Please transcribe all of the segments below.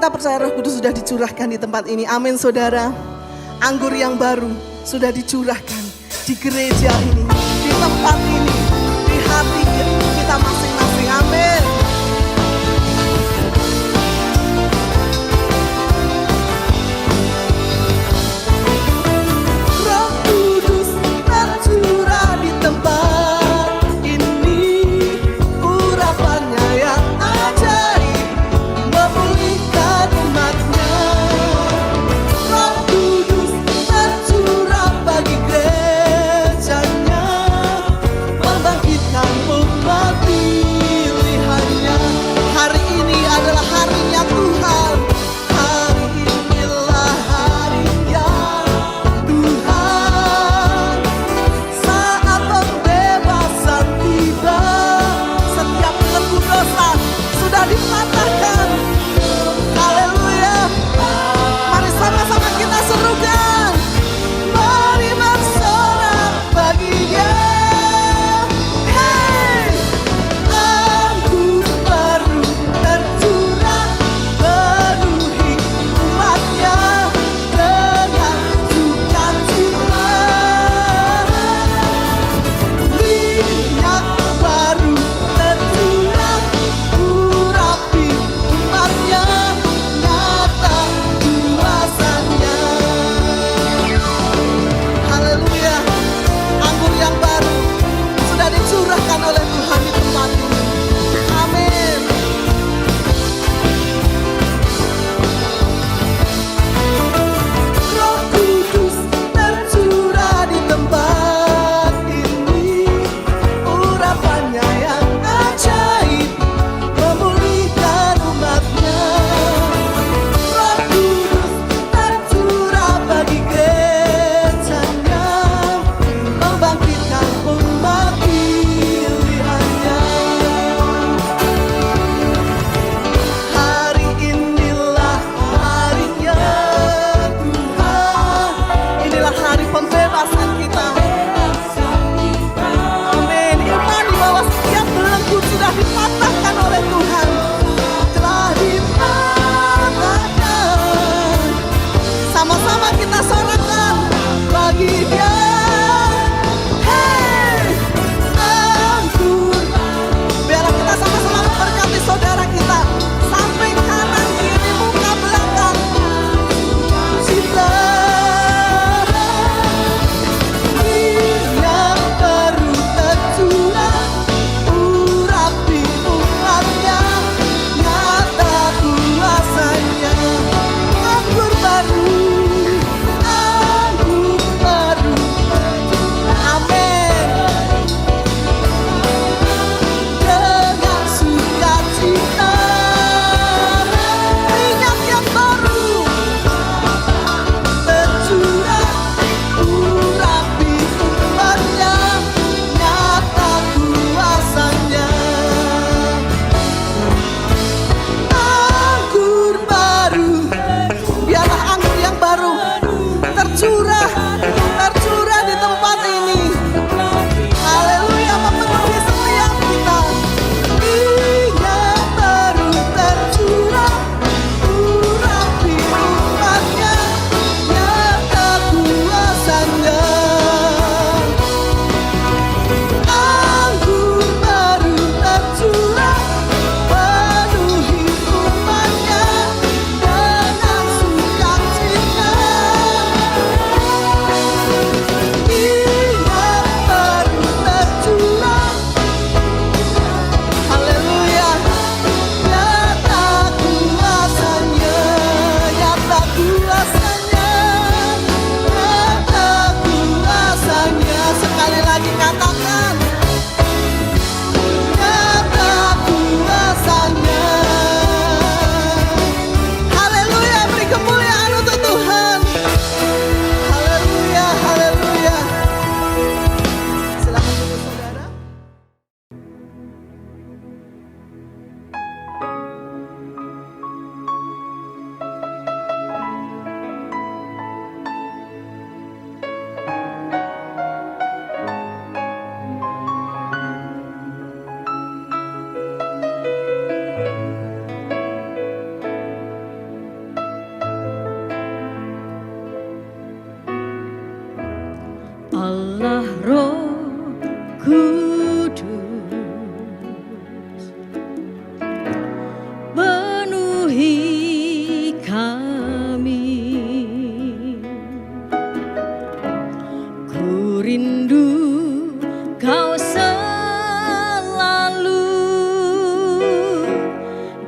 kita percaya Roh Kudus sudah dicurahkan di tempat ini. Amin saudara. Anggur yang baru sudah dicurahkan di gereja ini, di tempat ini, di hati kita masing-masing. Amin. Roh Kudus tercurah di tempat ini, urapannya yang ajaib memulihkan umatnya. Roh Kudus tercurah bagi gerejanya, membangkitkan umat.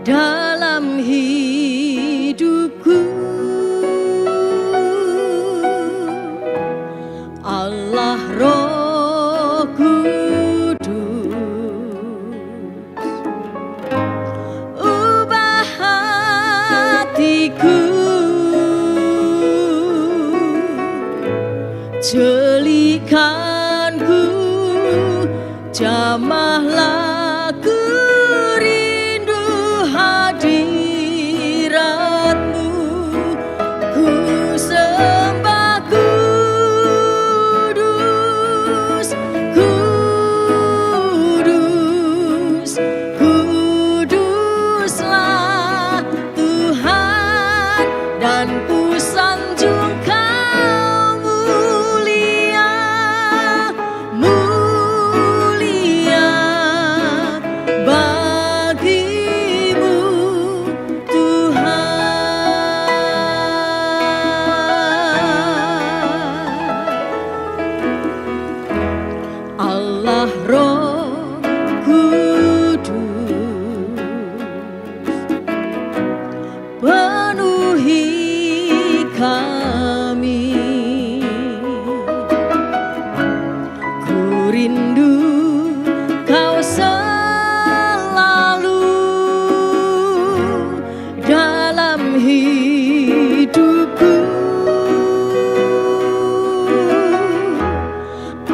dalam hidupku. Allah Roh Kudus, ubah hatiku, jelikanku, jamahlah ku rindu hadiratmu. Ku sembah kudus, kudus, kuduslah Tuhan, dan ku sanjung Kau mulia, mulia bagimu Tuhan. Allah Roh Kudus, penuhi kami. Ku rindu Kau selalu dalam hidupku.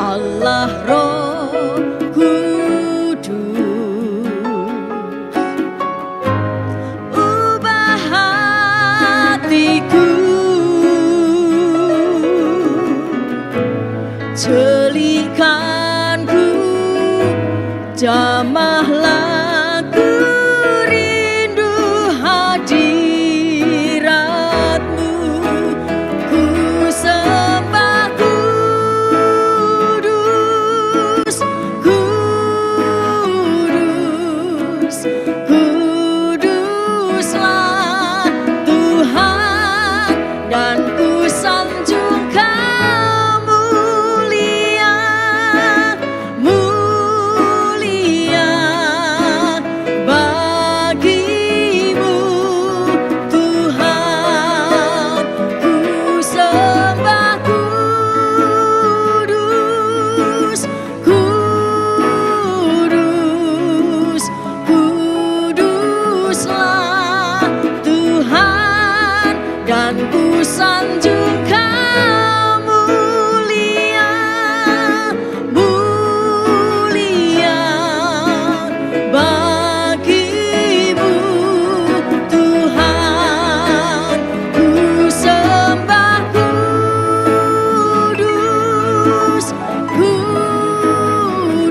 Allah Roh Kudus, ubah hatiku, jelikanku, jamahlah ku rindu hadiratmu. Ku sembah kudus, kudus, kuduslah Tuhan, dan ku sanjung Kau mulia, mulia bagimu Tuhan. Ku sembah kudus, kudus, kuduslah Tuhan, dan ku sanjung Kau mulia, mulia bagimu Tuhan. Ku sembah kudus, kudus,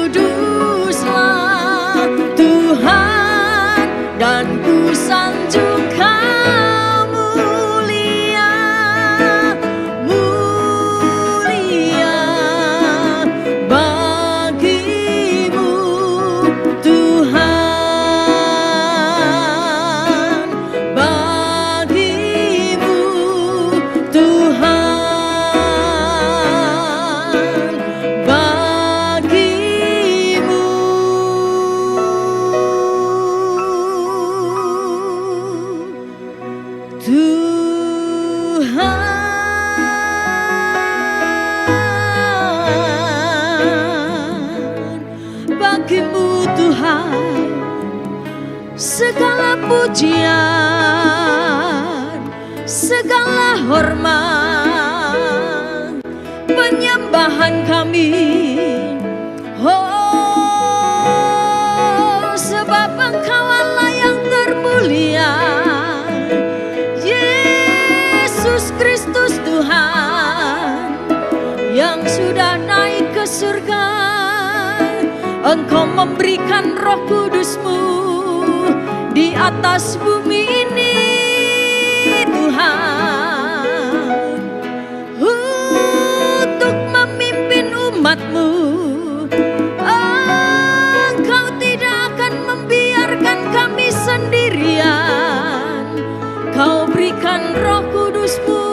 kuduslah Tuhan, dan ku sanjung Kau mulia, mulia bagimu Tuhan, bagimu Tuhan, bagimu Tuhan, bagimu Tuhan segala pujian, segala hormat, penyembahan kami. Oh, sebab Engkau Allah yang termulia, Yesus Kristus Tuhan, yang sudah naik ke surga. Engkau memberikan Roh Kudus-Mu di atas bumi ini Tuhan, untuk memimpin umat-Mu. Engkau tidak akan membiarkan kami sendirian. Kau berikan Roh Kudus-Mu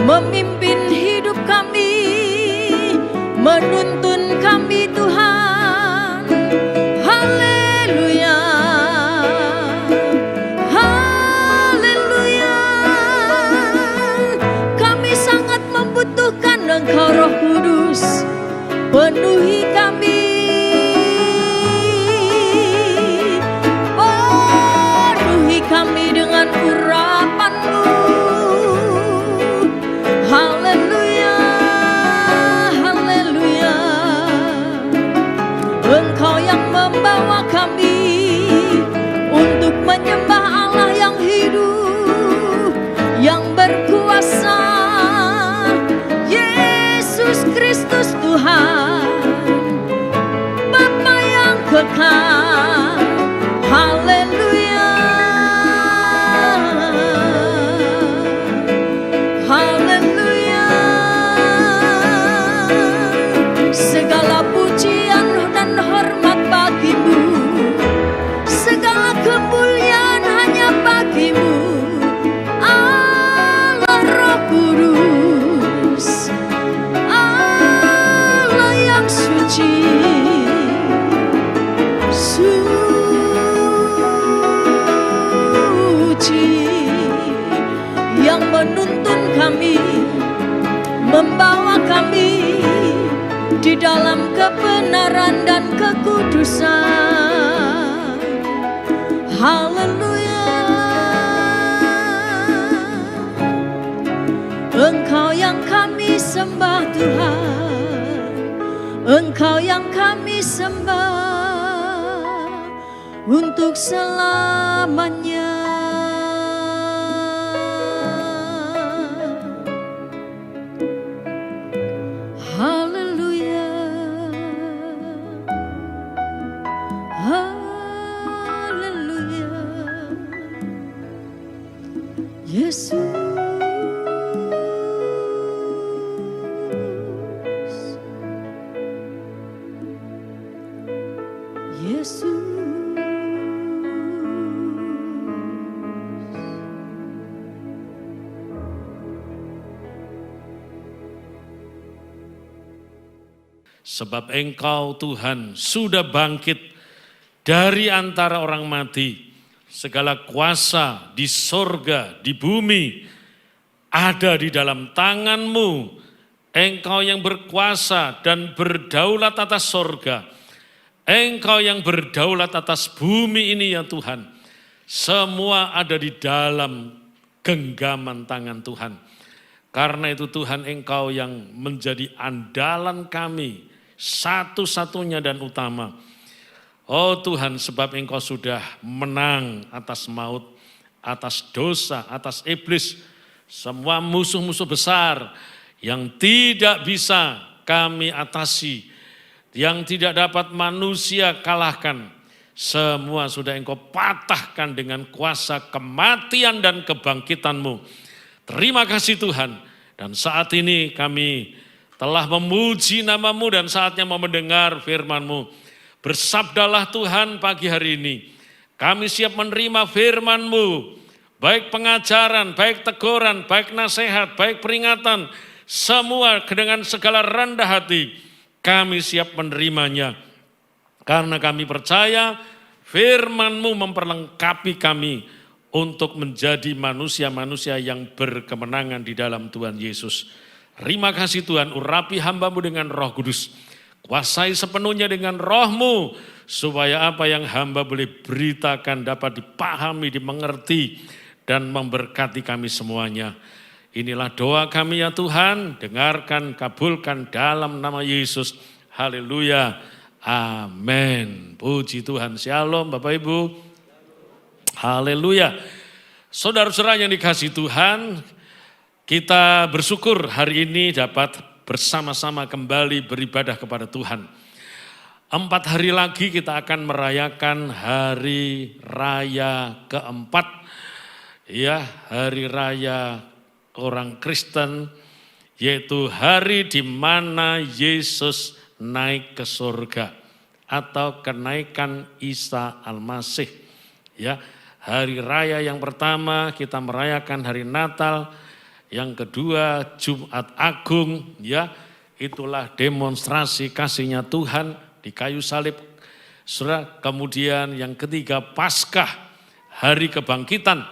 memimpin hidup kami, menuntun kami Tuhan. penuhi kami, penuhi kami dengan urapan-Mu. Haleluya, haleluya. Engkau yang membawa kami untuk menyembah Allah yang hidup, yang berkuasa, Yesus Kristus Tuhan, Bapa yang kekal. Haleluya, haleluya. Segala pujian dan hormat bagi-Mu, segala kemuliaan hanya bagi-Mu, Allah Roh Kudus, Allah yang suci, suci, yang menuntun kami, membawa kami di dalam kebenaran dan kekudusan. Haleluya. Engkau yang kami sembah Tuhan, Engkau yang kami sembah untuk selamanya. Haleluya, haleluya. Yesus, Yesus. Sebab Engkau Tuhan sudah bangkit dari antara orang mati. Segala kuasa di sorga, di bumi ada di dalam tangan-Mu. Engkau yang berkuasa dan berdaulat atas sorga. Engkau yang berdaulat atas bumi ini ya Tuhan. Semua ada di dalam genggaman tangan Tuhan. Karena itu Tuhan, Engkau yang menjadi andalan kami, satu-satunya dan utama. Oh Tuhan, sebab Engkau sudah menang atas maut, atas dosa, atas iblis, semua musuh-musuh besar yang tidak bisa kami atasi, yang tidak dapat manusia kalahkan. Semua sudah Engkau patahkan dengan kuasa kematian dan kebangkitan-Mu. Terima kasih Tuhan. Dan saat ini kami telah memuji nama-Mu dan saatnya mau mendengar firman-Mu. Bersabdalah Tuhan pagi hari ini. Kami siap menerima firman-Mu. Baik pengajaran, baik teguran, baik nasihat, baik peringatan. Semua dengan segala rendah hati kami siap menerimanya. Karena kami percaya firman-Mu memperlengkapi kami untuk menjadi manusia-manusia yang berkemenangan di dalam Tuhan Yesus. Terima kasih Tuhan, urapi hamba-Mu dengan Roh Kudus. Kuasai sepenuhnya dengan Roh-Mu, supaya apa yang hamba boleh beritakan dapat dipahami, dimengerti, dan memberkati kami semuanya. Inilah doa kami ya Tuhan, dengarkan, kabulkan dalam nama Yesus. Haleluya, amin. Puji Tuhan, shalom Bapak Ibu. Haleluya. Saudara-saudara yang dikasihi Tuhan, kita bersyukur hari ini dapat bersama-sama kembali beribadah kepada Tuhan. 4 hari lagi kita akan merayakan hari raya keempat, ya, hari raya orang Kristen, yaitu hari di mana Yesus naik ke surga atau kenaikan Isa Al-Masih. Ya, hari raya yang pertama kita merayakan hari Natal, yang kedua Jumat Agung, ya, itulah demonstrasi kasihnya Tuhan di kayu salib. Saudara, kemudian yang ketiga Paskah, hari kebangkitan.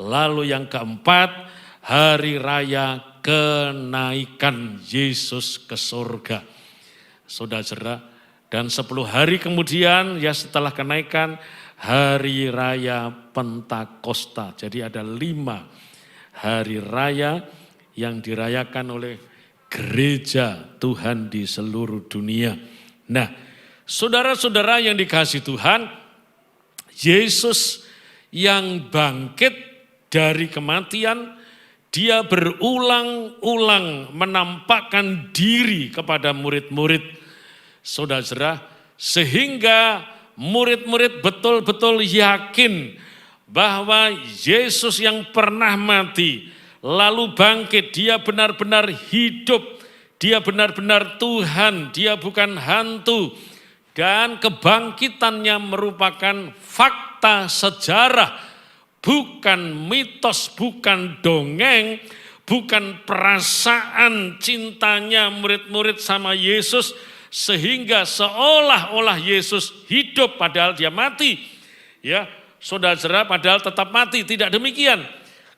Lalu yang keempat, hari raya kenaikan Yesus ke surga. saudara. Dan 10 hari kemudian ya setelah kenaikan hari raya Pentakosta. Jadi ada 5 hari raya yang dirayakan oleh gereja Tuhan di seluruh dunia. Nah, saudara-saudara yang dikasihi Tuhan, Yesus yang bangkit dari kematian, dia berulang-ulang menampakkan diri kepada murid-murid, saudara, sehingga murid-murid betul-betul yakin bahwa Yesus yang pernah mati, lalu bangkit, dia benar-benar hidup, dia benar-benar Tuhan, dia bukan hantu. Dan kebangkitannya merupakan fakta sejarah, bukan mitos, bukan dongeng, bukan perasaan cintanya murid-murid sama Yesus, sehingga seolah-olah Yesus hidup padahal dia mati. Ya, saudara, padahal tetap mati. Tidak demikian.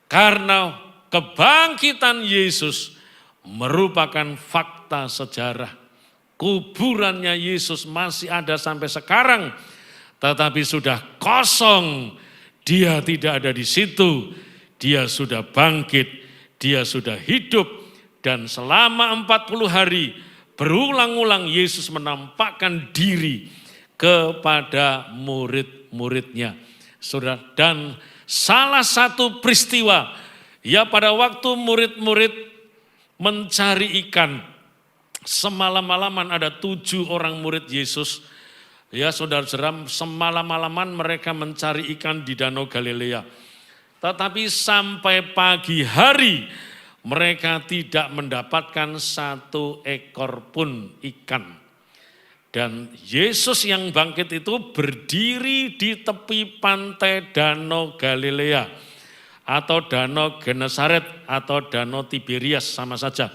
Karena kebangkitan Yesus merupakan fakta sejarah. Kuburannya Yesus masih ada sampai sekarang, tetapi sudah kosong. Dia tidak ada di situ. Dia sudah bangkit, dia sudah hidup, dan selama 40 hari berulang-ulang Yesus menampakkan diri kepada murid-muridnya. Saudara, dan salah satu peristiwa, ya pada waktu murid-murid mencari ikan, semalam-malaman ada 7 orang murid Yesus. Ya saudara-saudara, semalam-malaman mereka mencari ikan di Danau Galilea. Tetapi sampai pagi hari, mereka tidak mendapatkan 1 ekor pun ikan. Dan Yesus yang bangkit itu berdiri di tepi pantai Danau Galilea atau Danau Genesaret atau Danau Tiberias, sama saja.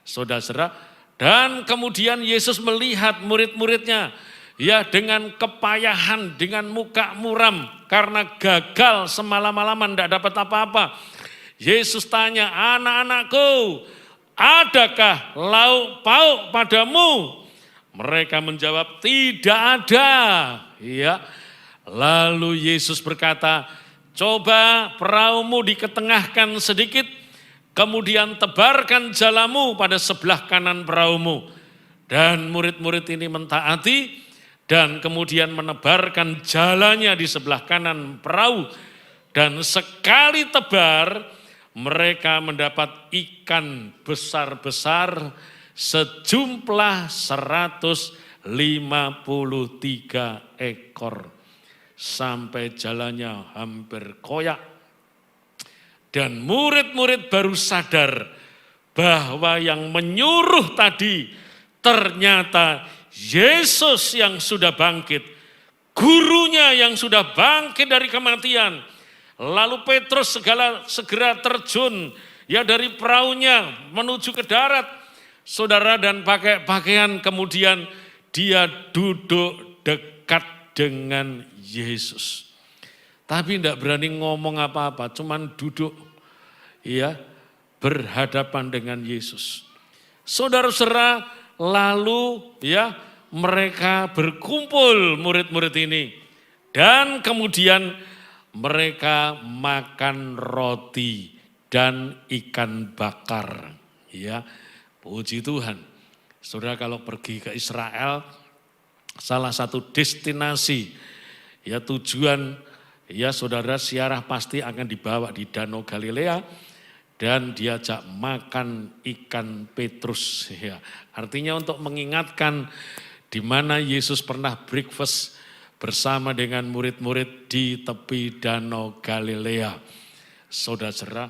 Saudara, dan kemudian Yesus melihat murid-muridnya ya dengan kepayahan, dengan muka muram karena gagal semalam-malaman tidak dapat apa-apa. Yesus tanya, anak-anakku, adakah lauk pauk padamu? Mereka menjawab, tidak ada. Ya. Lalu Yesus berkata, coba perahumu diketengahkan sedikit, kemudian tebarkan jalamu pada sebelah kanan perahumu. Dan murid-murid ini mentaati dan kemudian menebarkan jalannya di sebelah kanan perahu. Dan sekali tebar, mereka mendapat ikan besar-besar sejumlah 153 ekor. Sampai jalannya hampir koyak. Dan murid-murid baru sadar bahwa yang menyuruh tadi ternyata Yesus yang sudah bangkit. Gurunya yang sudah bangkit dari kematian. Lalu Petrus segera terjun ya dari perahunya menuju ke darat. Saudara, dan pakai pakaian kemudian dia duduk dekat dengan Yesus. Tapi tidak berani ngomong apa-apa, cuman duduk ya berhadapan dengan Yesus. Saudara-saudara, lalu ya mereka berkumpul murid-murid ini dan kemudian mereka makan roti dan ikan bakar. Ya, puji Tuhan. Saudara, kalau pergi ke Israel, salah satu destinasi, ya tujuan, ya saudara, ziarah pasti akan dibawa di Danau Galilea dan diajak makan ikan Petrus. Ya, artinya untuk mengingatkan di mana Yesus pernah breakfast bersama dengan murid-murid di tepi Danau Galilea. Saudara,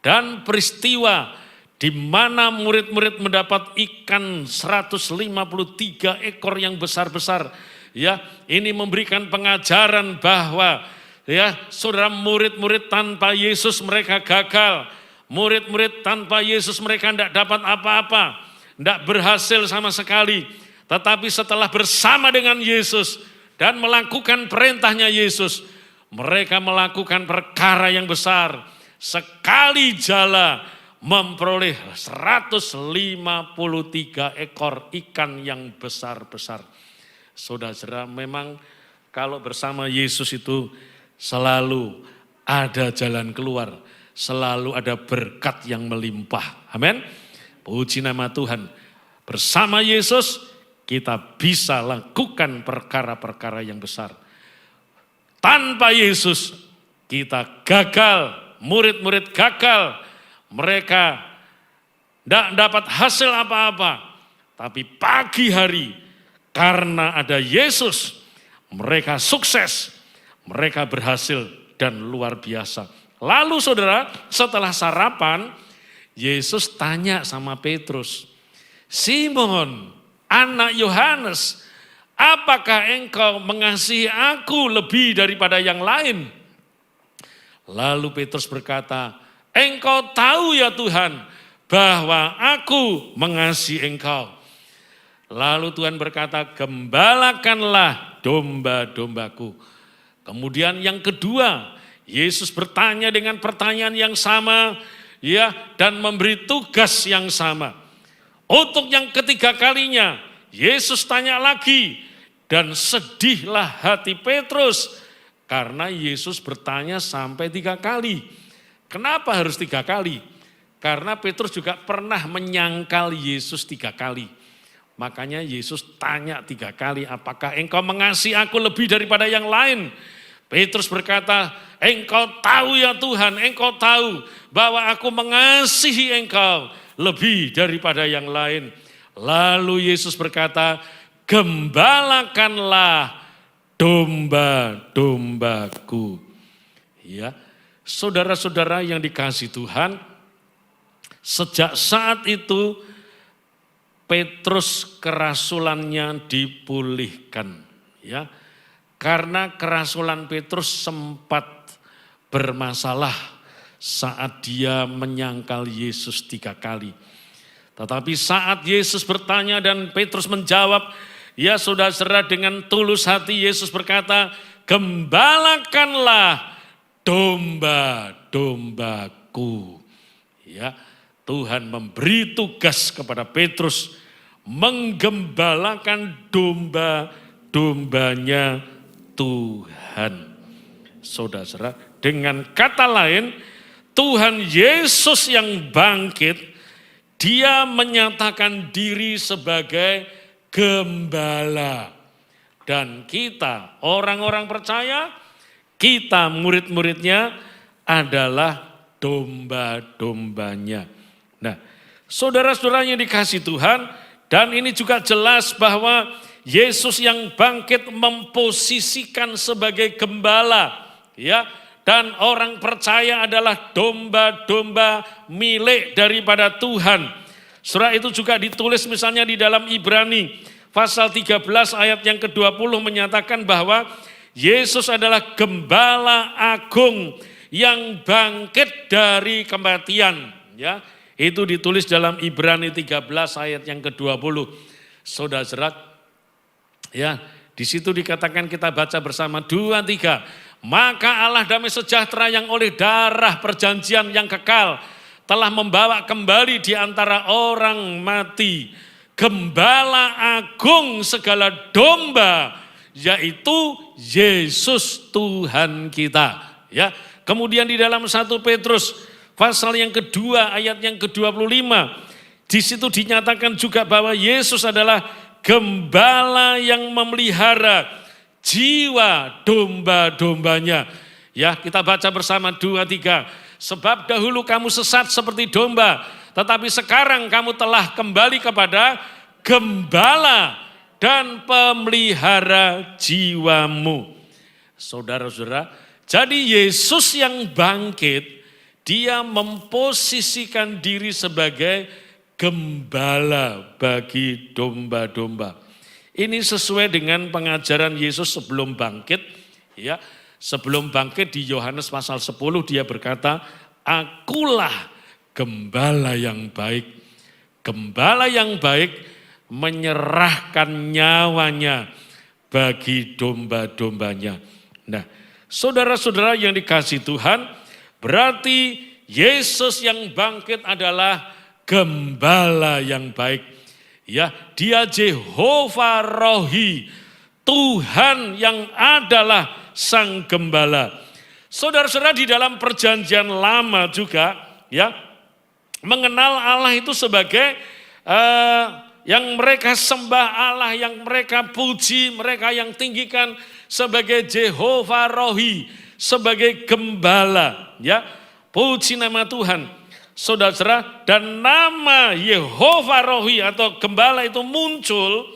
dan peristiwa di mana murid-murid mendapat ikan 153 ekor yang besar-besar. Ya, ini memberikan pengajaran bahwa ya, saudara, murid-murid tanpa Yesus mereka gagal. Murid-murid tanpa Yesus mereka tidak dapat apa-apa, tidak berhasil sama sekali. Tetapi setelah bersama dengan Yesus dan melakukan perintahnya Yesus, mereka melakukan perkara yang besar. Sekali jala memperoleh 153 ekor ikan yang besar-besar. Saudara, memang kalau bersama Yesus itu selalu ada jalan keluar, selalu ada berkat yang melimpah. Amin. Puji nama Tuhan. Bersama Yesus kita bisa lakukan perkara-perkara yang besar. Tanpa Yesus kita gagal, murid-murid gagal. Mereka tidak dapat hasil apa-apa. Tapi pagi hari karena ada Yesus, mereka sukses, mereka berhasil dan luar biasa. Lalu saudara, setelah sarapan, Yesus tanya sama Petrus, Simon, anak Yohanes, apakah engkau mengasihi aku lebih daripada yang lain? Lalu Petrus berkata, engkau tahu ya Tuhan bahwa aku mengasihi engkau. Lalu Tuhan berkata, gembalakanlah domba-dombaku. Kemudian yang kedua, Yesus bertanya dengan pertanyaan yang sama, ya, dan memberi tugas yang sama. Untuk yang ketiga kalinya, Yesus tanya lagi, dan sedihlah hati Petrus, karena Yesus bertanya sampai 3 kali. Kenapa harus 3 kali? Karena Petrus juga pernah menyangkal Yesus 3 kali. Makanya Yesus tanya 3 kali, apakah engkau mengasihi aku lebih daripada yang lain? Petrus berkata, engkau tahu ya Tuhan, engkau tahu bahwa aku mengasihi engkau lebih daripada yang lain. Lalu Yesus berkata, gembalakanlah domba-dombaku. Ya, saudara-saudara yang dikasihi Tuhan, sejak saat itu Petrus kerasulannya dipulihkan. Ya, karena kerasulan Petrus sempat bermasalah saat dia menyangkal Yesus 3 kali. Tetapi saat Yesus bertanya dan Petrus menjawab, ya saudara, dengan tulus hati Yesus berkata, gembalakanlah domba-dombaku. Ya, Tuhan memberi tugas kepada Petrus menggembalakan domba-dombanya Tuhan. Saudara, dengan kata lain, Tuhan Yesus yang bangkit, dia menyatakan diri sebagai gembala. Dan kita, orang-orang percaya, kita murid-muridnya adalah domba-dombanya. Nah, saudara-saudara yang dikasihi Tuhan, dan ini juga jelas bahwa Yesus yang bangkit memposisikan sebagai gembala, ya, dan orang percaya adalah domba-domba milik daripada Tuhan. Surah itu juga ditulis misalnya di dalam Ibrani pasal 13 ayat yang ke-20 menyatakan bahwa Yesus adalah gembala agung yang bangkit dari kematian, ya. Itu ditulis dalam Ibrani 13 ayat yang ke-20. Saudara, ya, di situ dikatakan, kita baca bersama 2, 3. Maka Allah damai sejahtera yang oleh darah perjanjian yang kekal telah membawa kembali di antara orang mati gembala agung segala domba, yaitu Yesus Tuhan kita. Ya, kemudian di dalam 1 Petrus pasal yang kedua ayat yang ke-25, di situ dinyatakan juga bahwa Yesus adalah gembala yang memelihara jiwa domba-dombanya. Ya, kita baca bersama 2, 3. Sebab dahulu kamu sesat seperti domba, tetapi sekarang kamu telah kembali kepada gembala dan pemelihara jiwamu. Saudara-saudara, jadi Yesus yang bangkit, dia memposisikan diri sebagai gembala bagi domba-domba. Ini sesuai dengan pengajaran Yesus sebelum bangkit, ya. Sebelum bangkit di Yohanes pasal 10 dia berkata, akulah gembala yang baik. Gembala yang baik menyerahkan nyawanya bagi domba-dombanya. Nah, saudara-saudara yang dikasihi Tuhan, berarti Yesus yang bangkit adalah gembala yang baik. Ya, dia Jehovah Rohi, Tuhan yang adalah sang gembala. Saudara-saudara, di dalam perjanjian lama juga ya mengenal Allah itu sebagai yang mereka sembah, Allah yang mereka puji, mereka yang tinggikan sebagai Jehovah Rohi, sebagai gembala, ya. Puji nama Tuhan. Saudara-saudara, dan nama Jehovah Rohi atau gembala itu muncul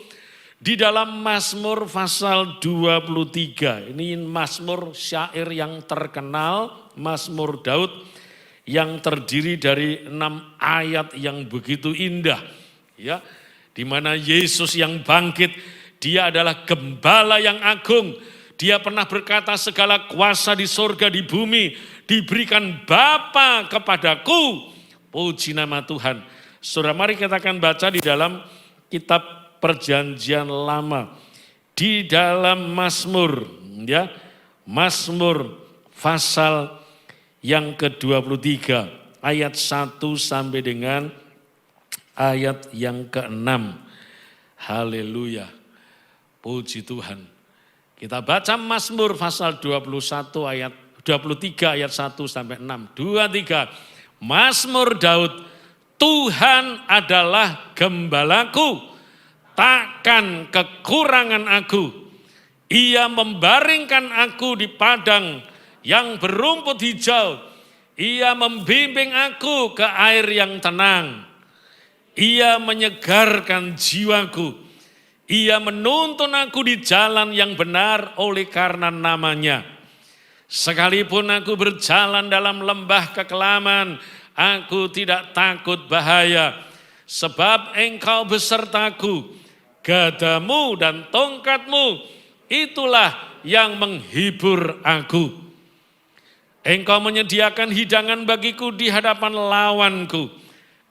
di dalam Mazmur pasal 23. Ini Mazmur syair yang terkenal, Mazmur Daud yang terdiri dari 6 ayat yang begitu indah. Ya, di mana Yesus yang bangkit, dia adalah gembala yang agung. Dia pernah berkata, segala kuasa di surga di bumi diberikan Bapa kepadaku. Puji nama Tuhan. Saudara, mari kita akan baca di dalam kitab Perjanjian Lama. Di dalam Mazmur, ya, Mazmur pasal yang ke-23 ayat 1 sampai dengan ayat yang ke-6. Haleluya. Puji Tuhan. Kita baca Mazmur pasal 21 ayat 23 ayat 1 sampai 6. 23. Mazmur Daud, Tuhan adalah gembalaku, takkan kekurangan aku. Ia membaringkan aku di padang yang berumput hijau. Ia membimbing aku ke air yang tenang. Ia menyegarkan jiwaku. Ia menuntun aku di jalan yang benar oleh karena namanya. Sekalipun aku berjalan dalam lembah kekelaman, aku tidak takut bahaya. Sebab engkau besertaku, gadamu dan tongkatmu, itulah yang menghibur aku. Engkau menyediakan hidangan bagiku di hadapan lawanku.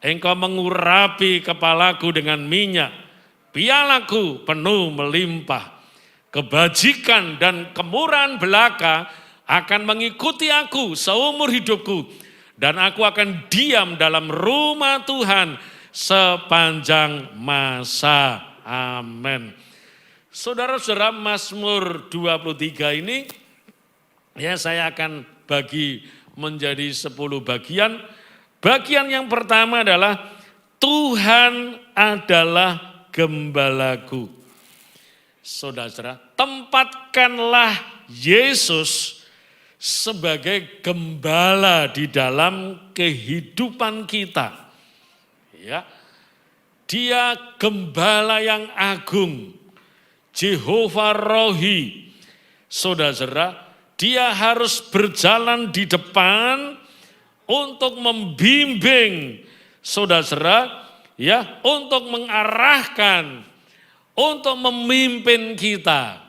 Engkau mengurapi kepalaku dengan minyak. Pialaku penuh melimpah. Kebajikan dan kemurahan belaka akan mengikuti aku seumur hidupku. Dan aku akan diam dalam rumah Tuhan sepanjang masa. Amin. Saudara-saudara, Mazmur 23 ini ya saya akan bagi menjadi 10 bagian. Bagian yang pertama adalah Tuhan adalah gembalaku. Saudara-saudara, tempatkanlah Yesus sebagai gembala di dalam kehidupan kita. Ya. Dia gembala yang agung, Jehovah Rohi. Saudara-saudara, dia harus berjalan di depan untuk membimbing saudara-saudara, ya, untuk mengarahkan, untuk memimpin kita.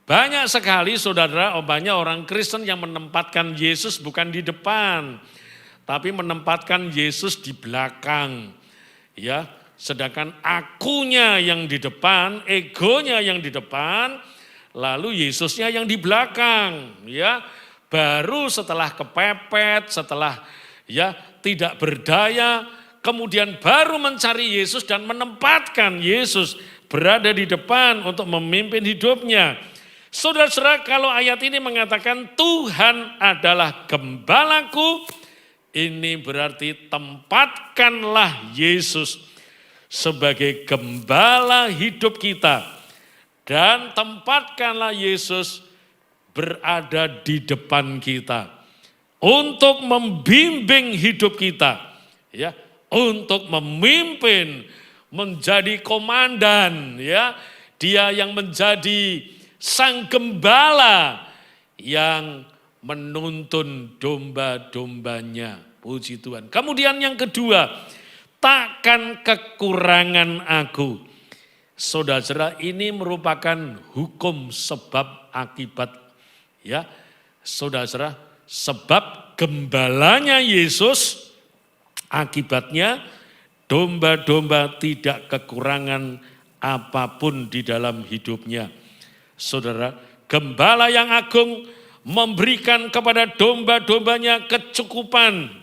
Banyak sekali saudara, banyak orang Kristen yang menempatkan Yesus bukan di depan, tapi menempatkan Yesus di belakang. Ya, sedangkan akunya yang di depan, egonya yang di depan, lalu Yesusnya yang di belakang. Ya, baru setelah kepepet, setelah ya tidak berdaya, kemudian baru mencari Yesus dan menempatkan Yesus berada di depan untuk memimpin hidupnya. Saudara-saudara, kalau ayat ini mengatakan Tuhan adalah gembalaku, ini berarti tempatkanlah Yesus sebagai gembala hidup kita. Dan tempatkanlah Yesus berada di depan kita. Untuk membimbing hidup kita. Ya, untuk memimpin, menjadi komandan. Ya, dia yang menjadi sang gembala yang menuntun domba-dombanya. Puji Tuhan. Kemudian yang kedua, takkan kekurangan aku. Saudara, ini merupakan hukum sebab akibat. Ya, saudara, sebab gembalanya Yesus, akibatnya domba-domba tidak kekurangan apapun di dalam hidupnya. Saudara, gembala yang agung memberikan kepada domba-dombanya kecukupan.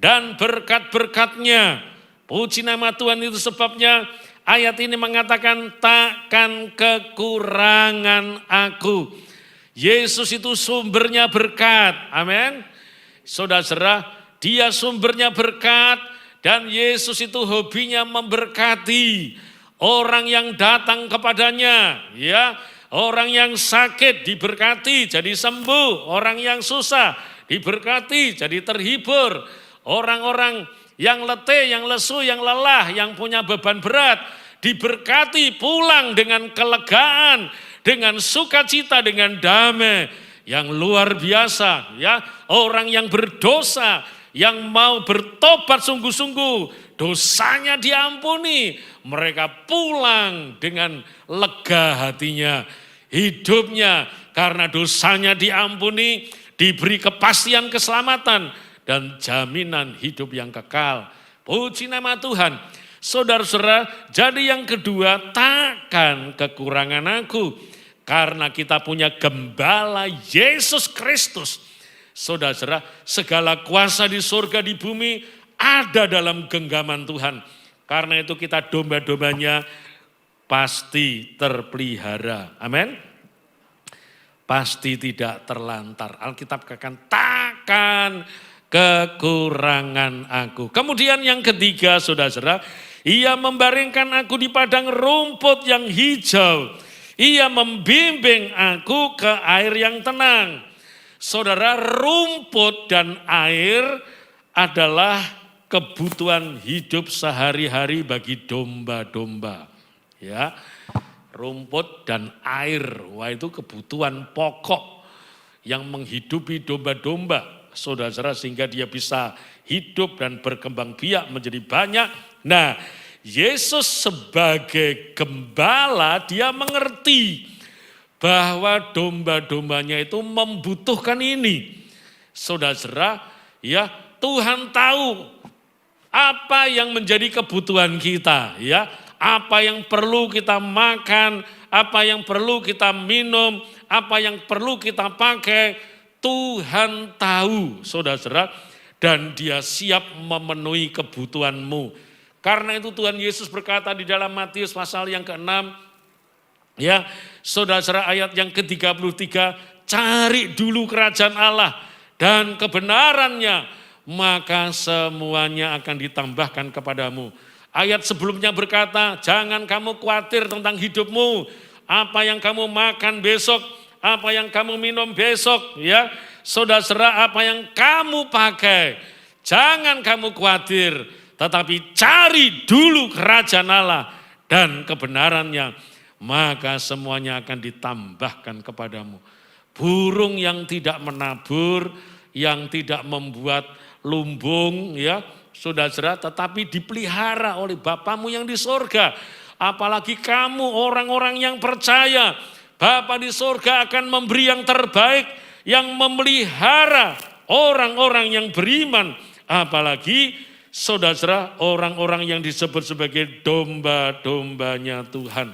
dan berkat-berkat-Nya. Puji nama Tuhan, itu sebabnya ayat ini mengatakan takkan kekurangan aku. Yesus itu sumbernya berkat. Amin. Saudara, dia sumbernya berkat dan Yesus itu hobinya memberkati orang yang datang kepadanya, ya. Orang yang sakit diberkati jadi sembuh, orang yang susah diberkati jadi terhibur, orang-orang yang letih, yang lesu, yang lelah, yang punya beban berat diberkati pulang dengan kelegaan, dengan sukacita, dengan damai yang luar biasa, ya. Orang yang berdosa, yang mau bertobat sungguh-sungguh, dosanya diampuni, mereka pulang dengan lega hatinya, hidupnya karena dosanya diampuni, diberi kepastian keselamatan dan jaminan hidup yang kekal. Puji nama Tuhan. Saudara-saudara, jadi yang kedua, takkan kekurangan aku. Karena kita punya gembala Yesus Kristus. Saudara-saudara, segala kuasa di surga di bumi ada dalam genggaman Tuhan. Karena itu kita domba-dombanya pasti terpelihara. Amin. Pasti tidak terlantar. Alkitab katakan takkan kekurangan aku. Kemudian yang ketiga, saudara-saudara, ia membaringkan aku di padang rumput yang hijau. Ia membimbing aku ke air yang tenang. Saudara, rumput dan air adalah kebutuhan hidup sehari-hari bagi domba-domba. Ya, rumput dan air, wah itu kebutuhan pokok yang menghidupi domba-domba. Saudara-saudara, sehingga dia bisa hidup dan berkembang biak menjadi banyak. Nah, Yesus sebagai gembala, dia mengerti bahwa domba-dombanya itu membutuhkan ini. Saudara-saudara, ya, Tuhan tahu apa yang menjadi kebutuhan kita, ya. Apa yang perlu kita makan, apa yang perlu kita minum, apa yang perlu kita pakai, Tuhan tahu, saudara-saudara, dan dia siap memenuhi kebutuhanmu. Karena itu Tuhan Yesus berkata di dalam Matius pasal yang ke-6, ya, saudara-saudara, ayat yang ke-33, cari dulu kerajaan Allah dan kebenarannya, maka semuanya akan ditambahkan kepadamu. Ayat sebelumnya berkata, jangan kamu khawatir tentang hidupmu, apa yang kamu makan besok, apa yang kamu minum besok, ya. Saudara-saudara, apa yang kamu pakai, jangan kamu khawatir, tetapi cari dulu kerajaan Allah dan kebenarannya, maka semuanya akan ditambahkan kepadamu. Burung yang tidak menabur, yang tidak membuat lumbung, ya, saudara-saudara, tetapi dipelihara oleh Bapamu yang di sorga. Apalagi kamu orang-orang yang percaya, Bapa di sorga akan memberi yang terbaik, yang memelihara orang-orang yang beriman. Apalagi saudara-saudara, orang-orang yang disebut sebagai domba-dombanya Tuhan.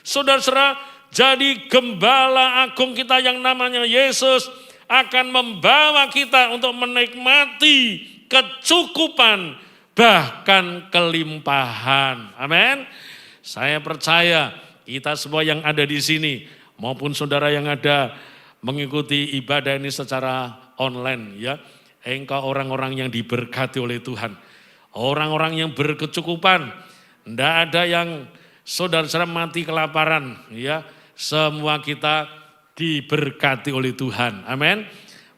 Saudara-saudara, jadi gembala agung kita yang namanya Yesus akan membawa kita untuk menikmati kecukupan, bahkan kelimpahan. Amin. Saya percaya kita semua yang ada di sini maupun saudara yang ada mengikuti ibadah ini secara online, ya. Engkau orang-orang yang diberkati oleh Tuhan. Orang-orang yang berkecukupan. Tidak ada yang saudara-saudara mati kelaparan, ya. Semua kita diberkati oleh Tuhan. Amin.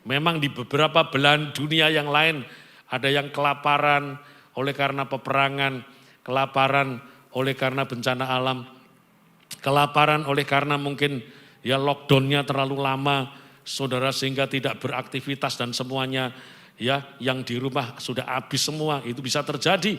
Memang di beberapa belahan dunia yang lain ada yang kelaparan oleh karena peperangan, kelaparan oleh karena bencana alam, kelaparan oleh karena mungkin ya lockdownnya terlalu lama, saudara, sehingga tidak beraktivitas dan semuanya ya yang di rumah sudah habis semua. Itu bisa terjadi,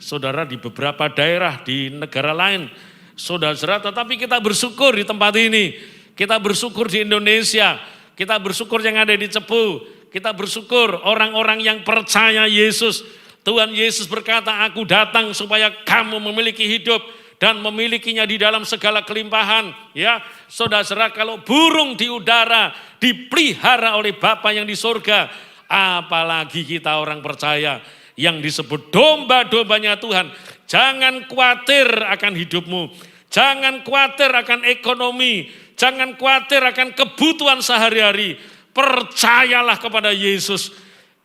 saudara, di beberapa daerah di negara lain, saudara. Tetapi kita bersyukur di tempat ini, kita bersyukur di Indonesia, kita bersyukur yang ada di Cepu, kita bersyukur orang-orang yang percaya Yesus. Tuhan Yesus berkata, aku datang supaya kamu memiliki hidup dan memilikinya di dalam segala kelimpahan. Ya, saudara, kalau burung di udara dipelihara oleh Bapa yang di surga, apalagi kita orang percaya. yang disebut domba-dombanya Tuhan. Jangan khawatir akan hidupmu, jangan khawatir akan ekonomi, jangan khawatir akan kebutuhan sehari-hari. Percayalah kepada Yesus,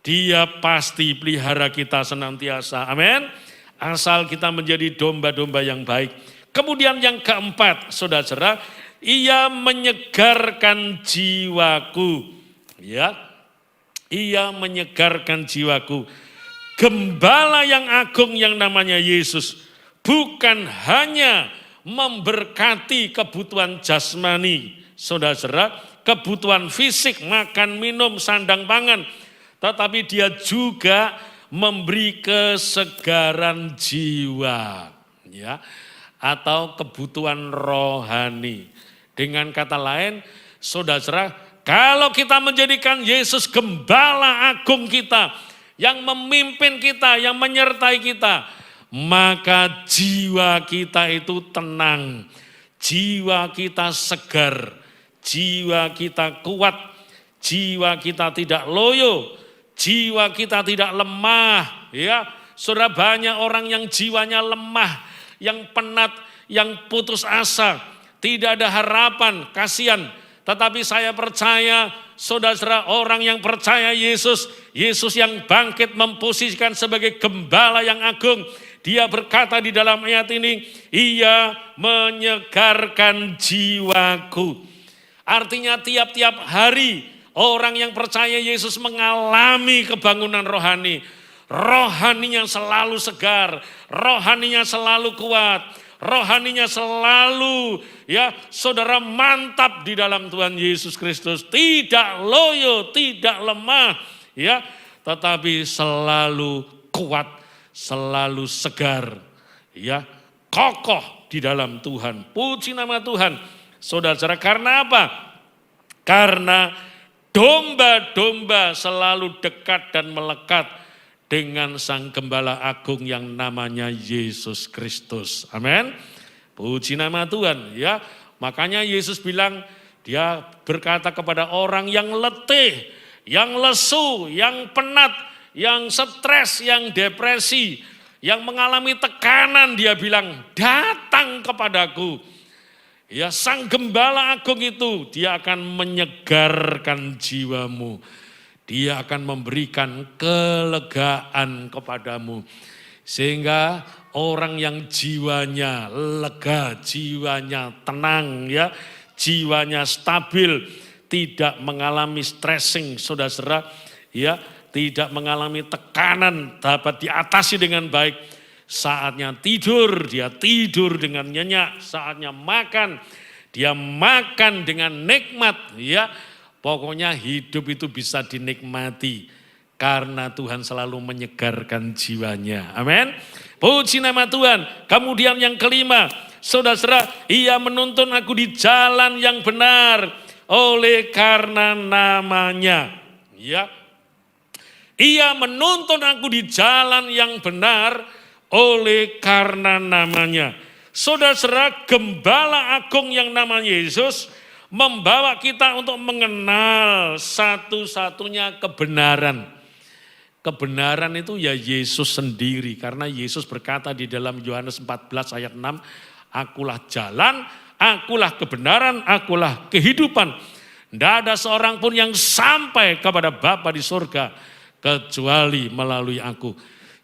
Dia pasti pelihara kita senantiasa. Amin. Asal kita menjadi domba-domba yang baik. Kemudian yang keempat, saudara-saudara, Ia menyegarkan jiwaku. Ya, Ia menyegarkan jiwaku. Gembala yang agung yang namanya Yesus bukan hanya memberkati kebutuhan jasmani, saudara-saudara, kebutuhan fisik, makan, minum, sandang, pangan, tetapi Dia juga memberi kesegaran jiwa, ya, atau kebutuhan rohani. Dengan kata lain, saudara, kalau kita menjadikan Yesus gembala agung kita, yang memimpin kita, yang menyertai kita, maka jiwa kita itu tenang, jiwa kita segar, jiwa kita kuat, jiwa kita tidak loyo, jiwa kita tidak lemah. Ya, saudara, banyak orang yang jiwanya lemah, yang penat, yang putus asa, tidak ada harapan, kasihan. Tetapi saya percaya, saudara, orang yang percaya Yesus, Yesus yang bangkit memposisikan sebagai gembala yang agung. Dia berkata di dalam ayat ini, Ia menyegarkan jiwaku. Artinya tiap-tiap hari orang yang percaya Yesus mengalami kebangunan rohani. Rohaninya selalu segar, rohaninya selalu kuat, rohaninya selalu, ya saudara, mantap di dalam Tuhan Yesus Kristus. Tidak loyo, tidak lemah, ya, tetapi selalu kuat, selalu segar, ya, kokoh di dalam Tuhan. Puji nama Tuhan. Saudara-saudara, karena apa? Karena domba-domba selalu dekat dan melekat dengan Sang Gembala Agung yang namanya Yesus Kristus. Amin. Puji nama Tuhan, ya. Makanya Yesus bilang, Dia berkata kepada orang yang letih, yang lesu, yang penat, yang stres, yang depresi, yang mengalami tekanan, Dia bilang, datang kepadaku. Ya, Sang Gembala Agung itu, Dia akan menyegarkan jiwamu. Dia akan memberikan kelegaan kepadamu. Sehingga orang yang jiwanya lega, jiwanya tenang, ya, jiwanya stabil, tidak mengalami stressing, saudara-saudara, ya, tidak mengalami tekanan, dapat diatasi dengan baik. Saatnya tidur, dia tidur dengan nyenyak. Saatnya makan, dia makan dengan nikmat, ya. Pokoknya hidup itu bisa dinikmati karena Tuhan selalu menyegarkan jiwanya. Amin. Puji nama Tuhan. Kemudian yang kelima, saudara, Ia menuntun aku di jalan yang benar oleh karena namanya. Ya, Ia menuntun aku di jalan yang benar oleh karena namanya. Saudara-saudara, Gembala Agung yang namanya Yesus membawa kita untuk mengenal satu-satunya kebenaran. Kebenaran itu ya Yesus sendiri. Karena Yesus berkata di dalam Yohanes 14 ayat 6, Akulah jalan, akulah kebenaran, akulah kehidupan. Tidak ada seorang pun yang sampai kepada Bapa di surga kecuali melalui aku.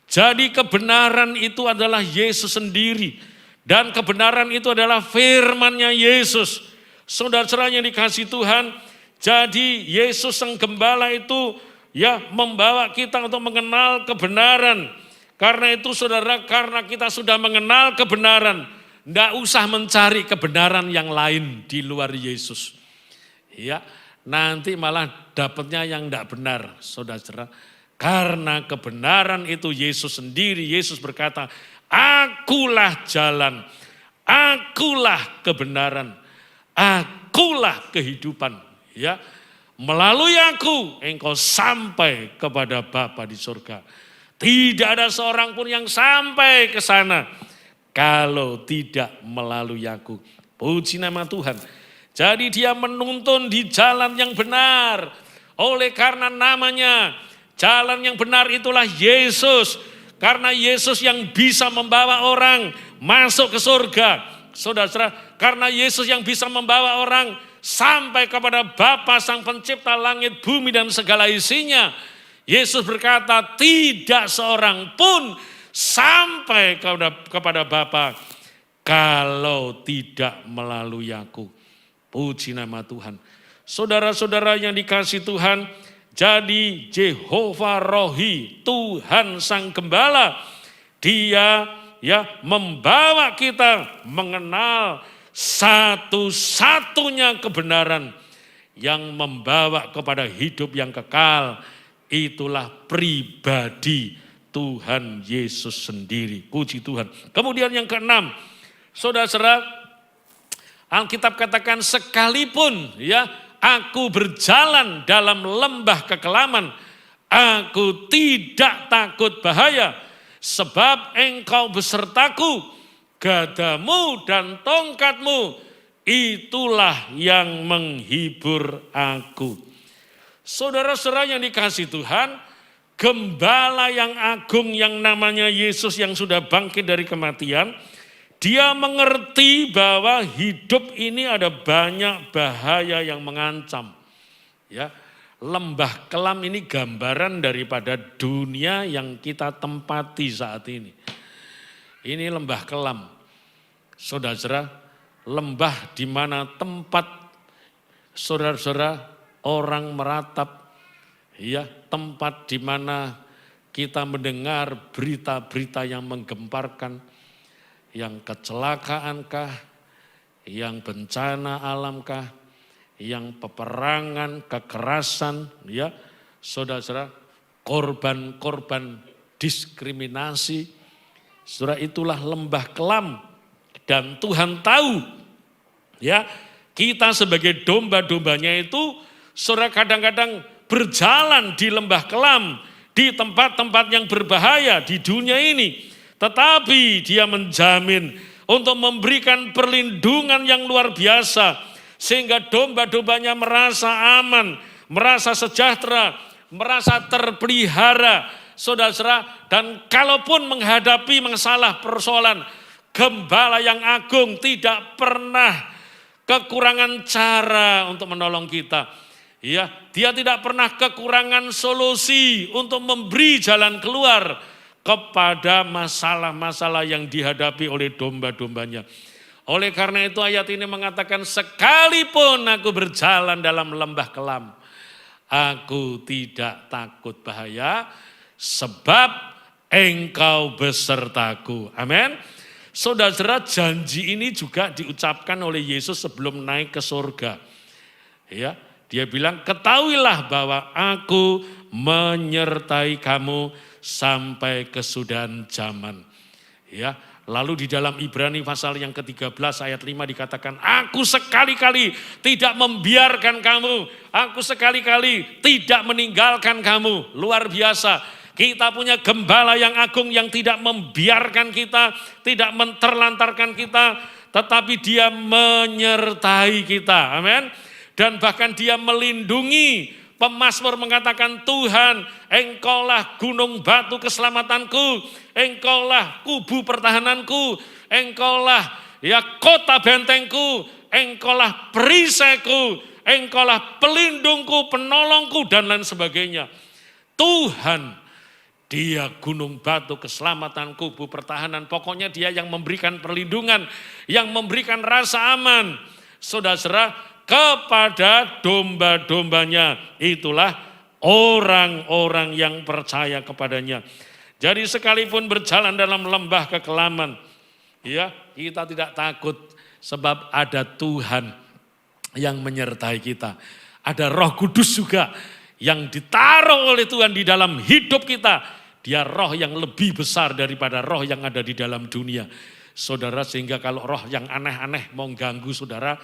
Jadi kebenaran itu adalah Yesus sendiri. Dan kebenaran itu adalah firman-Nya Yesus. Saudara-saudara yang dikasihi Tuhan, jadi Yesus Sang Gembala itu, ya, membawa kita untuk mengenal kebenaran. Karena itu saudara, karena kita sudah mengenal kebenaran, tidak usah mencari kebenaran yang lain di luar Yesus. Ya, nanti malah dapatnya yang tidak benar, saudara-saudara. Karena kebenaran itu Yesus sendiri. Yesus berkata, Akulah jalan, akulah kebenaran, akulah kehidupan. Ya, melalui aku engkau sampai kepada Bapa di surga. Tidak ada seorang pun yang sampai ke sana kalau tidak melalui aku. Puji nama Tuhan. Jadi Dia menuntun di jalan yang benar oleh karena namanya. Jalan yang benar itulah Yesus. Karena Yesus yang bisa membawa orang masuk ke surga. Saudara, karena Yesus yang bisa membawa orang sampai kepada Bapa Sang Pencipta langit, bumi dan segala isinya. Yesus berkata, tidak seorang pun sampai kepada Bapa kalau tidak melalui aku. Puji nama Tuhan. Saudara-saudara yang dikasihi Tuhan, jadi Jehovah Rohi, Tuhan Sang Gembala, Dia membawa kita mengenal satu-satunya kebenaran yang membawa kepada hidup yang kekal. Itulah pribadi Tuhan Yesus sendiri. Puji Tuhan. Kemudian yang keenam, saudara-saudara, Alkitab katakan sekalipun aku berjalan dalam lembah kekelaman, aku tidak takut bahaya, sebab engkau besertaku, gadamu dan tongkatmu, itulah yang menghibur aku. Saudara-saudara yang dikasihi Tuhan, Gembala yang agung yang namanya Yesus yang sudah bangkit dari kematian, dia mengerti bahwa hidup ini ada banyak bahaya yang mengancam. Lembah kelam ini gambaran daripada dunia yang kita tempati saat ini. Ini lembah kelam. Saudara-saudara, lembah di mana tempat saudara-saudara orang meratap, tempat di mana kita mendengar berita-berita yang menggemparkan, yang kecelakaankah, yang bencana alamkah, yang peperangan, kekerasan, saudara-saudara, korban-korban diskriminasi. Saudara, itulah lembah kelam. Dan Tuhan tahu, kita sebagai domba-dombanya itu, saudara, kadang-kadang berjalan di lembah kelam, di tempat-tempat yang berbahaya di dunia ini. Tetapi dia menjamin untuk memberikan perlindungan yang luar biasa, sehingga domba-dombanya merasa aman, merasa sejahtera, merasa terpelihara, saudara. Dan kalaupun menghadapi masalah persoalan, Gembala yang agung tidak pernah kekurangan cara untuk menolong kita. Dia tidak pernah kekurangan solusi untuk memberi jalan keluar kepada masalah-masalah yang dihadapi oleh domba-dombanya. Oleh karena itu ayat ini mengatakan, sekalipun aku berjalan dalam lembah kelam, aku tidak takut bahaya, sebab engkau besertaku. Amin. Saudara, janji ini juga diucapkan oleh Yesus sebelum naik ke surga. Dia bilang, ketahuilah bahwa aku menyertai kamu sampai kesudahan zaman. Lalu di dalam Ibrani pasal yang ke-13 ayat 5 dikatakan, aku sekali-kali tidak membiarkan kamu, aku sekali-kali tidak meninggalkan kamu. Luar biasa, kita punya Gembala yang agung yang tidak membiarkan kita, tidak menterlantarkan kita, tetapi dia menyertai kita. Amin. Dan bahkan dia melindungi. Pemazmur mengatakan, Tuhan, engkaulah gunung batu keselamatanku, engkaulah kubu pertahananku, engkaulah kota bentengku, engkaulah perisaiku, engkaulah pelindungku, penolongku, dan lain sebagainya. Tuhan, dia gunung batu keselamatan, kubu pertahanan, pokoknya dia yang memberikan perlindungan, yang memberikan rasa aman. Saudara, kepada domba-dombanya, itulah orang-orang yang percaya kepadanya. Jadi sekalipun berjalan dalam lembah kekelaman, kita tidak takut, sebab ada Tuhan yang menyertai kita. Ada Roh Kudus juga yang ditaruh oleh Tuhan di dalam hidup kita. Dia roh yang lebih besar daripada roh yang ada di dalam dunia. Saudara, sehingga kalau roh yang aneh-aneh mau ganggu saudara,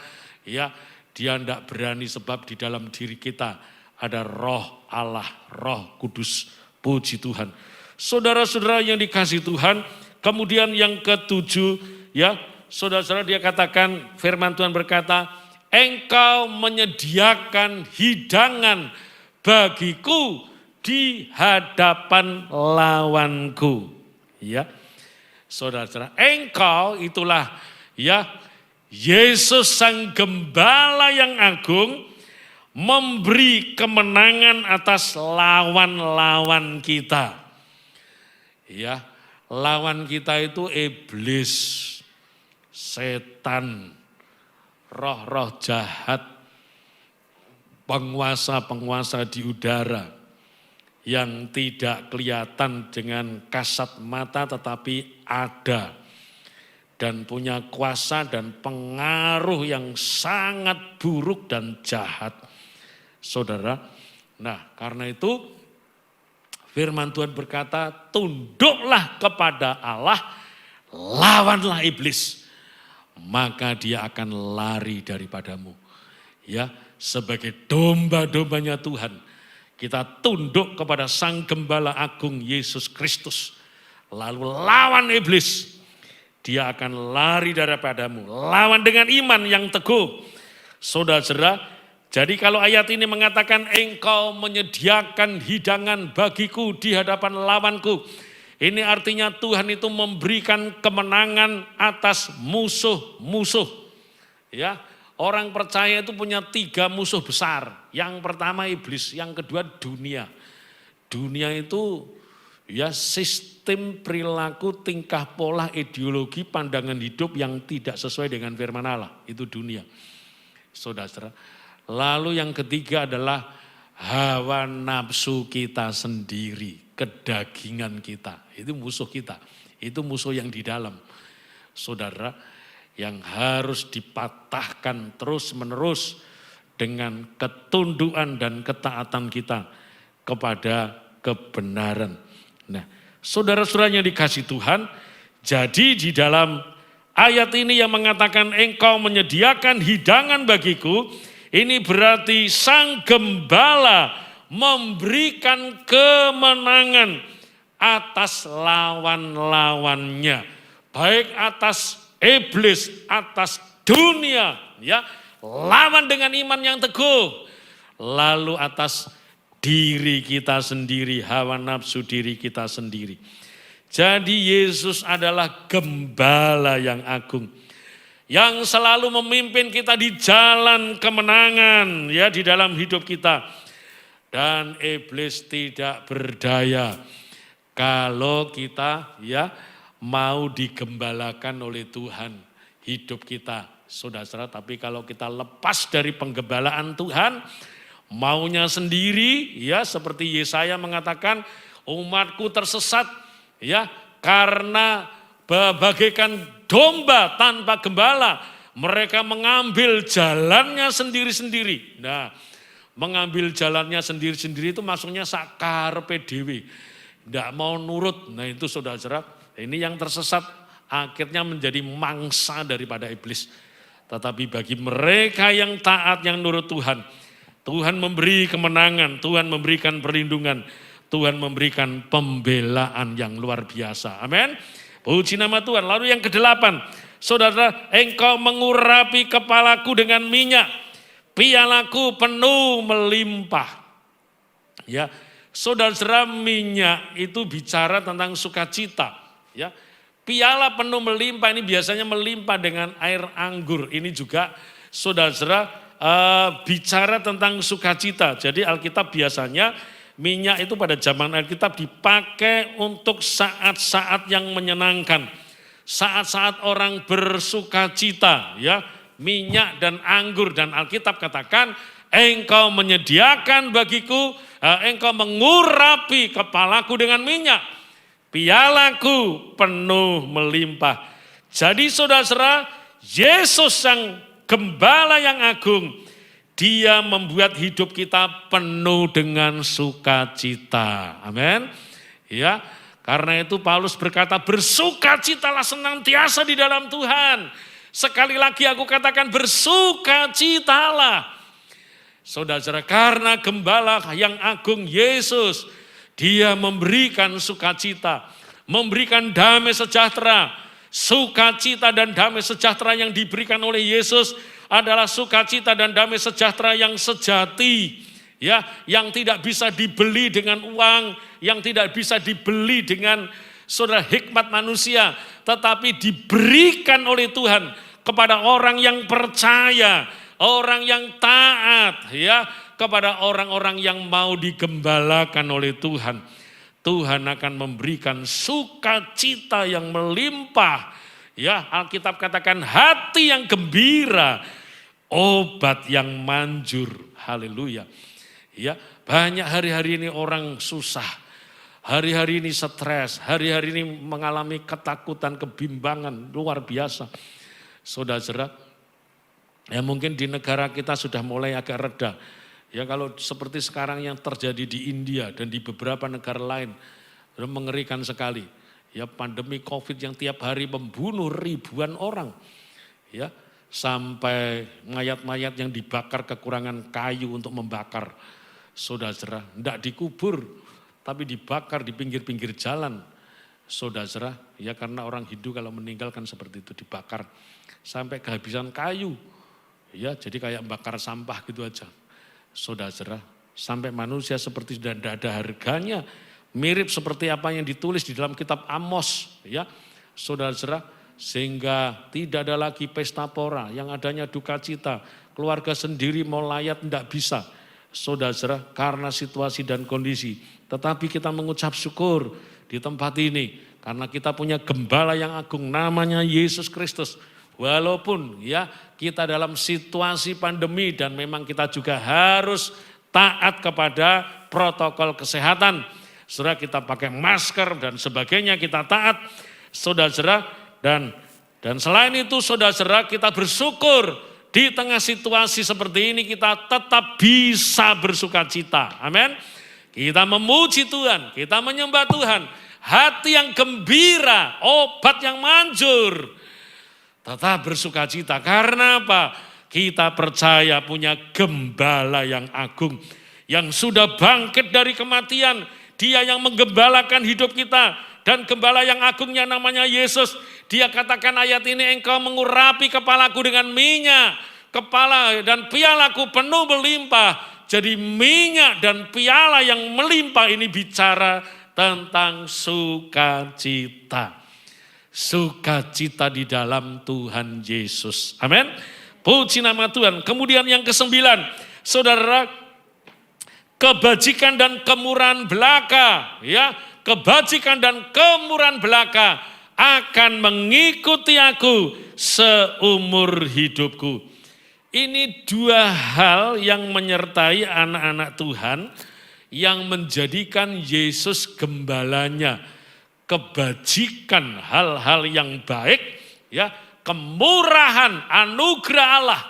dia tidak berani, sebab di dalam diri kita ada Roh Allah, Roh Kudus. Puji Tuhan. Saudara-saudara yang dikasihi Tuhan, kemudian yang ketujuh, saudara-saudara, dia katakan, firman Tuhan berkata, engkau menyediakan hidangan bagiku di hadapan lawanku. Ya, saudara-saudara, engkau itulah ya Yesus sang gembala yang agung memberi kemenangan atas lawan-lawan kita. Ya, lawan kita itu iblis, setan, roh-roh jahat, penguasa-penguasa di udara yang tidak kelihatan dengan kasat mata tetapi ada dan punya kuasa dan pengaruh yang sangat buruk dan jahat. Saudara, nah karena itu firman Tuhan berkata, tunduklah kepada Allah, lawanlah iblis, maka dia akan lari daripadamu. Ya, sebagai domba-dombanya Tuhan, kita tunduk kepada Sang Gembala Agung Yesus Kristus. Lalu lawan iblis, dia akan lari daripadamu. Lawan dengan iman yang teguh. Saudara-saudara, jadi kalau ayat ini mengatakan engkau menyediakan hidangan bagiku di hadapan lawanku. Ini artinya Tuhan itu memberikan kemenangan atas musuh-musuh. Ya, orang percaya itu punya 3 musuh besar. Yang pertama iblis, yang kedua dunia. Dunia itu ya sistem perilaku, tingkah pola, ideologi, pandangan hidup yang tidak sesuai dengan firman Allah. Itu dunia. Saudara, lalu yang ketiga adalah hawa nafsu kita sendiri, kedagingan kita. Itu musuh kita, itu musuh yang di dalam. Saudara, yang harus dipatahkan terus menerus dengan ketundukan dan ketaatan kita kepada kebenaran. Nah, saudara-saudara yang dikasihi Tuhan, jadi di dalam ayat ini yang mengatakan engkau menyediakan hidangan bagiku, ini berarti Sang Gembala memberikan kemenangan atas lawan-lawannya, baik atas iblis, atas dunia, ya, lawan dengan iman yang teguh, lalu atas diri kita sendiri, hawa nafsu diri kita sendiri. Jadi Yesus adalah gembala yang agung, yang selalu memimpin kita di jalan kemenangan, ya, di dalam hidup kita. Dan iblis tidak berdaya kalau kita ya mau digembalakan oleh Tuhan hidup kita. Saudara, tapi kalau kita lepas dari penggembalaan Tuhan, maunya sendiri, ya seperti Yesaya mengatakan, umatku tersesat, ya karena bagaikan domba tanpa gembala, mereka mengambil jalannya sendiri-sendiri. Nah, mengambil jalannya sendiri-sendiri itu maksudnya sakarpe dewe, tidak mau nurut. Nah itu saudara, ini yang tersesat akhirnya menjadi mangsa daripada iblis. Tetapi bagi mereka yang taat, yang nurut Tuhan, Tuhan memberi kemenangan, Tuhan memberikan perlindungan, Tuhan memberikan pembelaan yang luar biasa. Amin. Puji nama Tuhan. Lalu yang ke-8, saudara, engkau mengurapi kepalaku dengan minyak, pialaku penuh melimpah. Ya, saudara, minyak itu bicara tentang sukacita. Ya, piala penuh melimpah ini biasanya melimpah dengan air anggur. Ini juga saudara bicara tentang sukacita. Jadi Alkitab biasanya minyak itu pada zaman Alkitab dipakai untuk saat-saat yang menyenangkan. Saat-saat orang bersukacita, ya, minyak dan anggur. Dan Alkitab katakan, engkau menyediakan bagiku, engkau mengurapi kepalaku dengan minyak, pialaku penuh melimpah. Jadi saudara, Yesus yang gembala yang agung, dia membuat hidup kita penuh dengan sukacita. Amin. Ya, karena itu Paulus berkata, bersukacitalah senantiasa di dalam Tuhan. Sekali lagi aku katakan, bersukacitalah. Saudara, karena gembala yang agung Yesus, dia memberikan sukacita, memberikan damai sejahtera. Sukacita dan damai sejahtera yang diberikan oleh Yesus adalah sukacita dan damai sejahtera yang sejati. ya, yang tidak bisa dibeli dengan uang, yang tidak bisa dibeli dengan saudara hikmat manusia, tetapi diberikan oleh Tuhan kepada orang yang percaya, orang yang taat, ya, kepada orang-orang yang mau digembalakan oleh Tuhan. Tuhan akan memberikan sukacita yang melimpah. Ya, Alkitab katakan hati yang gembira, obat yang manjur. Haleluya. Ya, banyak hari-hari ini orang susah. Hari-hari ini stres, hari-hari ini mengalami ketakutan, kebimbangan luar biasa. Saudara, ya mungkin di negara kita sudah mulai agak reda. Ya kalau seperti sekarang yang terjadi di India dan di beberapa negara lain, mengerikan sekali. Ya pandemi COVID yang tiap hari membunuh ribuan orang. Ya sampai mayat-mayat yang dibakar kekurangan kayu untuk membakar. Saudara, tidak dikubur tapi dibakar di pinggir-pinggir jalan. Saudara, ya karena orang Hindu kalau meninggalkan seperti itu dibakar sampai kehabisan kayu. Ya jadi kayak bakar sampah gitu aja. Saudara, sampai manusia seperti sudah tidak ada harganya, mirip seperti apa yang ditulis di dalam kitab Amos, ya, saudara, sehingga tidak ada lagi pesta pora, yang adanya duka cita, keluarga sendiri mau layat tidak bisa, saudara, karena situasi dan kondisi. Tetapi kita mengucap syukur di tempat ini, karena kita punya gembala yang agung, namanya Yesus Kristus. Walaupun ya kita dalam situasi pandemi dan memang kita juga harus taat kepada protokol kesehatan. Saudara kita pakai masker dan sebagainya kita taat. Saudara dan selain itu saudara kita bersyukur di tengah situasi seperti ini kita tetap bisa bersuka cita. Amin. Kita memuji Tuhan, kita menyembah Tuhan. Hati yang gembira, obat yang manjur. Tetap bersuka cita. Karena apa? Kita percaya punya gembala yang agung. Yang sudah bangkit dari kematian. Dia yang menggembalakan hidup kita. Dan gembala yang agungnya namanya Yesus. Dia katakan ayat ini, engkau mengurapi kepalaku dengan minyak. Kepala dan pialaku penuh melimpah. Jadi minyak dan piala yang melimpah ini bicara tentang sukacita. Sukacita di dalam Tuhan Yesus. Amin. Puji nama Tuhan. Kemudian yang ke-9, saudara, kebajikan dan kemurahan belaka, ya, kebajikan dan kemurahan belaka akan mengikuti aku seumur hidupku. Ini dua hal yang menyertai anak-anak Tuhan yang menjadikan Yesus gembalanya. Kebajikan, hal-hal yang baik, ya, kemurahan, anugerah Allah,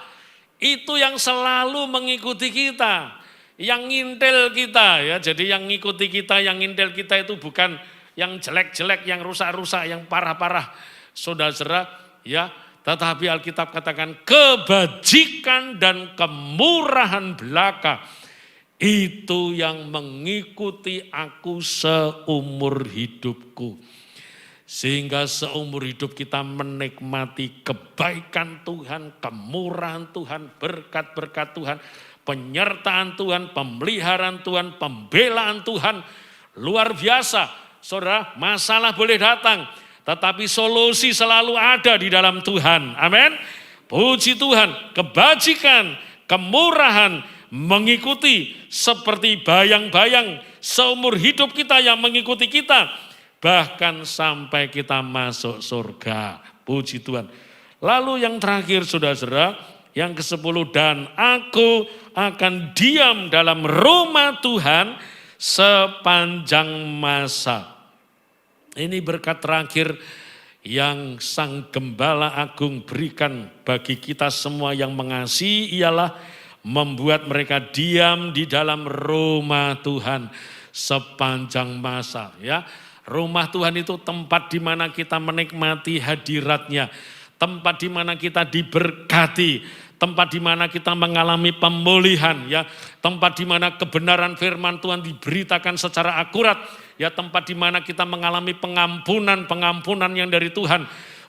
itu yang selalu mengikuti kita, yang ngintil kita, ya. Jadi yang ngikuti kita, yang ngintil kita itu bukan yang jelek-jelek, yang rusak-rusak, yang parah-parah, saudara, ya. Tetapi Alkitab katakan kebajikan dan kemurahan belaka. Itu yang mengikuti aku seumur hidupku. Sehingga seumur hidup kita menikmati kebaikan Tuhan, kemurahan Tuhan, berkat-berkat Tuhan, penyertaan Tuhan, pemeliharaan Tuhan, pembelaan Tuhan. Luar biasa, saudara, masalah boleh datang, tetapi solusi selalu ada di dalam Tuhan. Amin. Puji Tuhan, kebajikan, kemurahan, mengikuti seperti bayang-bayang seumur hidup kita yang mengikuti kita. Bahkan sampai kita masuk surga. Puji Tuhan. Lalu yang terakhir saudara, yang ke-10, dan aku akan diam dalam rumah Tuhan sepanjang masa. Ini berkat terakhir yang Sang Gembala Agung berikan bagi kita semua yang mengasihi ialah membuat mereka diam di dalam rumah Tuhan sepanjang masa, ya. Rumah Tuhan itu tempat di mana kita menikmati hadirat-Nya, tempat di mana kita diberkati, tempat di mana kita mengalami pemulihan, ya, tempat di mana kebenaran firman Tuhan diberitakan secara akurat, ya, tempat di mana kita mengalami pengampunan yang dari Tuhan.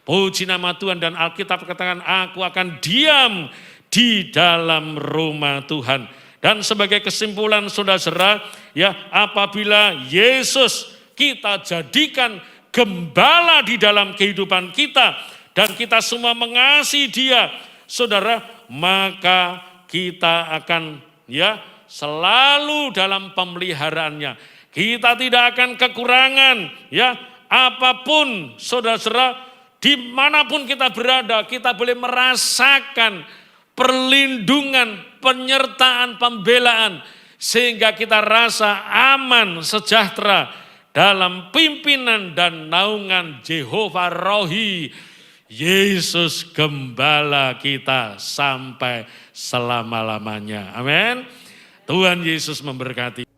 Puji nama Tuhan. Dan Alkitab katakan, aku akan diam di dalam rumah Tuhan. Dan sebagai kesimpulan saudara, ya, apabila Yesus kita jadikan gembala di dalam kehidupan kita dan kita semua mengasihi Dia, saudara, maka kita akan ya selalu dalam pemeliharaannya. Kita tidak akan kekurangan, ya, apapun saudara, dimanapun kita berada, kita boleh merasakan perlindungan, penyertaan, pembelaan, sehingga kita rasa aman, sejahtera dalam pimpinan dan naungan Jehovah Rohi, Yesus Gembala kita sampai selama-lamanya. Amin. Tuhan Yesus memberkati.